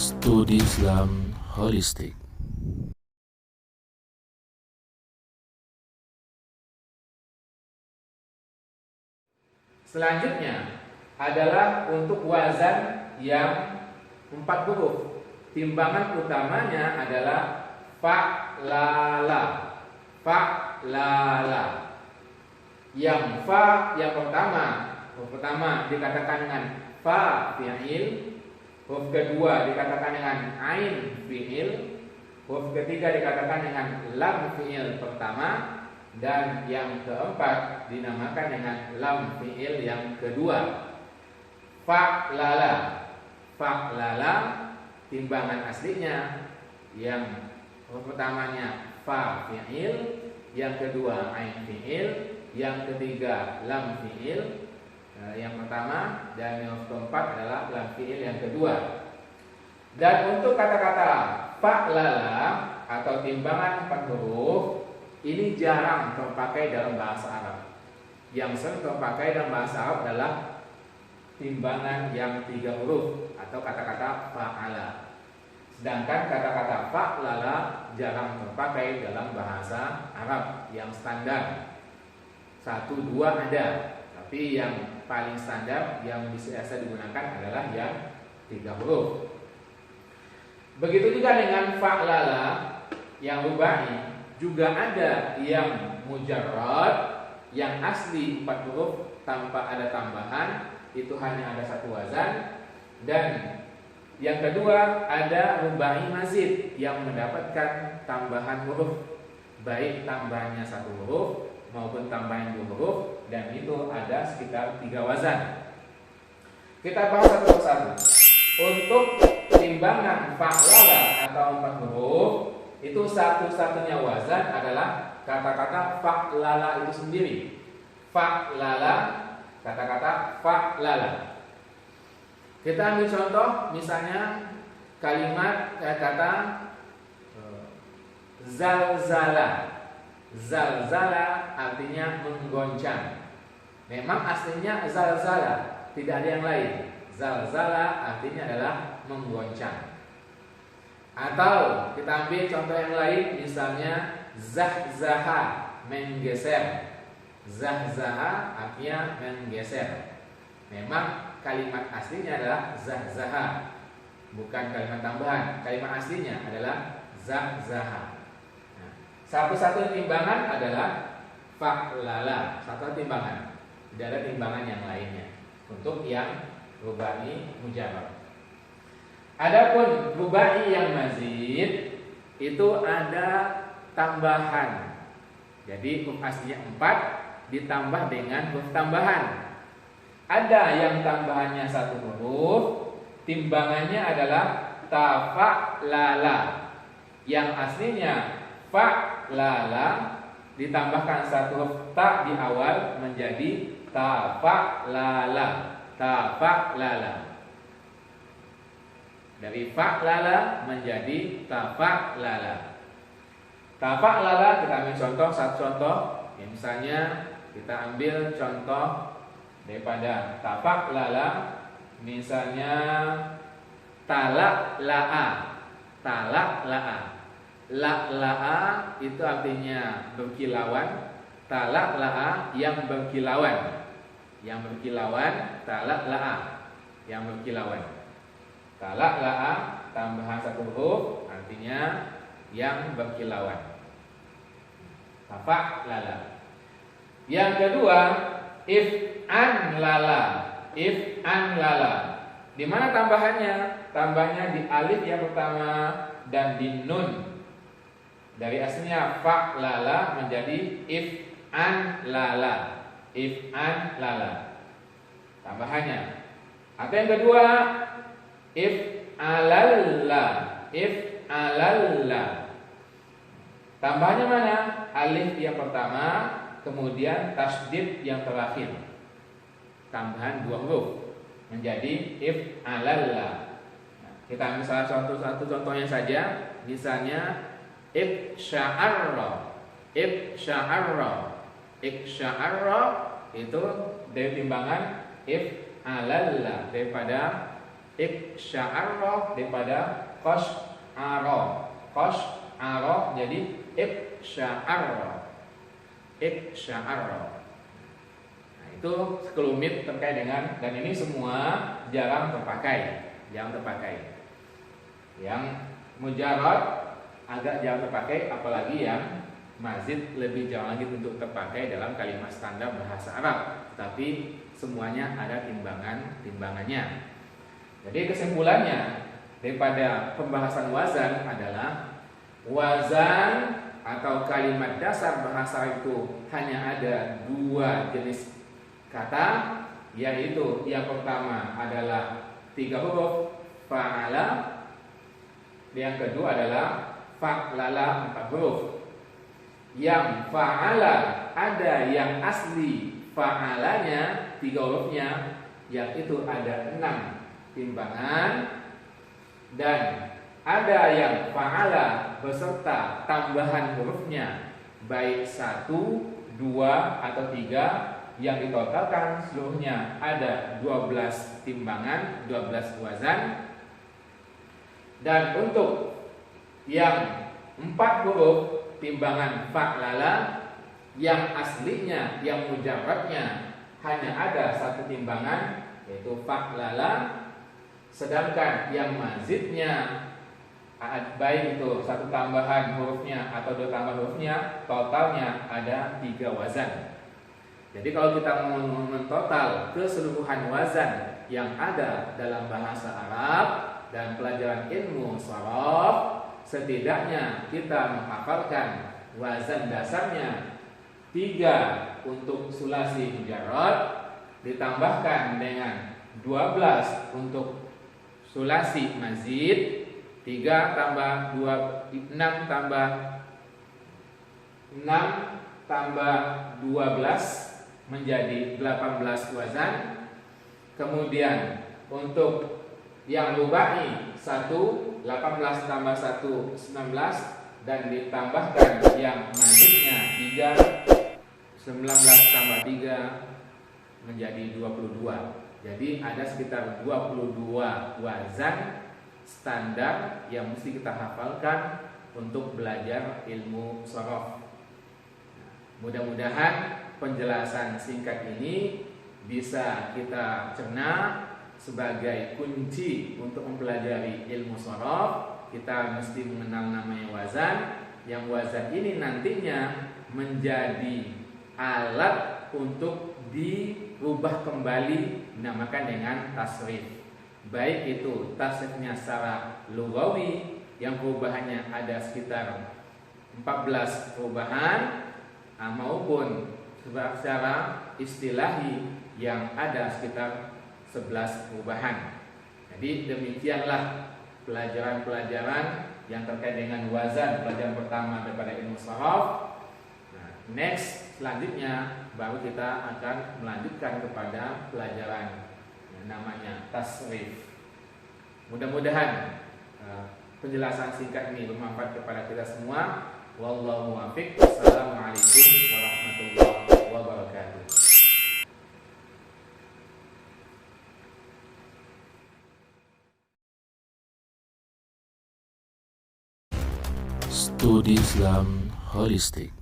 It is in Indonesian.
Studi Islam Holistik. Selanjutnya adalah untuk wazan yang 4 huruf. Timbangan utamanya adalah fa'lala. Fa'lala. Yang fa yang pertama, huruf pertama dikatakan dengan fa fi'il, huruf kedua dikatakan dengan ain fi'il, huruf ketiga dikatakan dengan lam fi'il pertama, dan yang keempat dinamakan dengan lam fi'il yang kedua. Fa'lala. Fa'lala timbangan aslinya yang huruf pertamanya fa fi'il, yang kedua ain fi'il, yang ketiga lam fi'il yang pertama, dan yang keempat adalah lam fi'il yang kedua. Dan untuk kata-kata fa'lala atau timbangan 4 huruf ini jarang terpakai dalam bahasa Arab. Yang sering terpakai dalam bahasa Arab adalah timbangan yang 3 huruf atau kata-kata fa'ala. Sedangkan kata-kata fa'lala jarang terpakai dalam bahasa Arab yang standar. 1, 2 ada, tapi yang paling standar yang biasa digunakan adalah yang 3 huruf. Begitu juga dengan fa'lala yang rubai, juga ada yang mujarrad, yang asli 4 huruf tanpa ada tambahan, itu hanya ada 1 wazan. Dan yang kedua ada rubai mazid yang mendapatkan tambahan huruf, baik tambahannya 1 huruf maupun tambahan 2 huruf, dan itu ada sekitar 3 wazan. Kita bahas satu persatu. Untuk timbangan fa'lala atau 4 huruf, itu satu-satunya wazan adalah kata-kata fa'lala itu sendiri. Fa'lala, kata-kata fa'lala. Kita ambil contoh, misalnya kalimat kata zalzala. Zalzala artinya menggoncang. Memang aslinya zalzala, tidak ada yang lain. Zalzala artinya adalah menggoncang. Atau kita ambil contoh yang lain, misalnya zahzaha, menggeser. Zahzaha artinya menggeser. Memang kalimat aslinya adalah zahzaha, bukan kalimat tambahan. Kalimat aslinya adalah zahzaha. Nah, satu-satu timbangan adalah fa'lala, satu timbangan. Tidak ada timbangan yang lainnya untuk yang rubai mujarrad. Adapun rubai yang mazid itu ada tambahan. Jadi huruf aslinya 4 ditambah dengan huruf tambahan. Ada yang tambahannya 1 huruf, timbangannya adalah tafa'lala. Yang aslinya fa'lala ditambahkan 1 huruf ta di awal menjadi tafa'lala. Tafa'lala. Dari fa'lala menjadi tafa'lala. Tafa'lala kita ambil contoh, satu contoh. Ya, misalnya kita ambil contoh daripada tafa'lala, misalnya tala'la'a. Tala'la'a. La'la'a itu artinya berkilauan. Tala'la'a yang berkilauan. Yang berkilauan, tala'la'a yang berkilauan. Tala'la'a tambahan 1 huruf artinya yang berkilauan. Tafa'lala. Yang kedua, if'anlala. If'anlala. Di mana tambahannya? Tambahnya di alif yang pertama dan di nun. Dari aslinya fa'lala menjadi if'anlala. If'anlala. Tambahannya. Atau yang kedua, if'alalla. If'alalla. Tambahannya mana? Alif yang pertama, kemudian tasdid yang terakhir. Tambahan 2 huruf menjadi if'alalla. Nah, kita ambil salah satu contohnya saja. Misalnya ifsya'arra. Ifsya'arra. Ifsya'arra itu dari timbangan if'alalla, daripada Iqsya'arra daripada qash'ara. Qash'ara jadi iqsya'arra. Iqsya'arra. Nah, itu sekelumit terkait dengan, dan ini semua jarang terpakai. Yang mujarrad agak jarang terpakai, apalagi yang mazid lebih jarang lagi untuk terpakai dalam kalimat standar bahasa Arab. Tapi semuanya ada timbangannya. Jadi kesimpulannya daripada pembahasan wazan adalah wazan atau kalimat dasar bahasa itu hanya ada dua jenis kata, yaitu yang pertama adalah 3 huruf fa'ala, yang kedua adalah fa'lala 4 huruf. Yang fa'ala ada yang asli fa'alanya 3 hurufnya, yang itu ada 6 timbangan, dan ada yang fa'ala beserta tambahan hurufnya baik 1, 2 atau 3, yang ditotalkan seluruhnya ada 12 timbangan, 12 wazan. Dan untuk yang 4 huruf timbangan fa'lala, yang aslinya, yang mujarradnya hanya ada 1 timbangan, yaitu fa'lala. Sedangkan yang mazidnya, baik itu 1 tambahan hurufnya atau 2 tambahan hurufnya, totalnya ada 3 wazan. Jadi kalau kita mau mentotal keseluruhan wazan yang ada dalam bahasa Arab dan pelajaran ilmu sharaf, setidaknya kita menghafalkan wazan dasarnya 3 untuk sulasi mujarrad, ditambahkan dengan 12 untuk sulasi mazid, 3 tambah 2, 6 tambah 12 menjadi 18 wazan. Kemudian untuk yang rubai 1, 18 tambah 1, 19, dan ditambahkan yang mazidnya 3, 19 tambah 3 menjadi 22. Jadi ada sekitar 22 wazan standar yang mesti kita hafalkan untuk belajar ilmu sharaf. Mudah-mudahan penjelasan singkat ini bisa kita cerna sebagai kunci untuk mempelajari ilmu sharaf. Kita mesti mengenal namanya wazan, yang wazan ini nantinya menjadi alat untuk dirubah kembali, dinamakan dengan tasrif. Baik itu tasrifnya secara lughawi yang perubahannya ada sekitar 14 perubahan, maupun secara istilahi yang ada sekitar 11 perubahan. Jadi demikianlah pelajaran-pelajaran yang terkait dengan wazan, pelajaran pertama daripada ilmu sharaf. Next, selanjutnya baru kita akan melanjutkan kepada pelajaran yang namanya tasrif. Mudah-mudahan penjelasan singkat ini bermanfaat kepada kita semua. Wallahu muwaffiq. Wassalamualaikum warahmatullahi wabarakatuh. Studi Islam Holistik.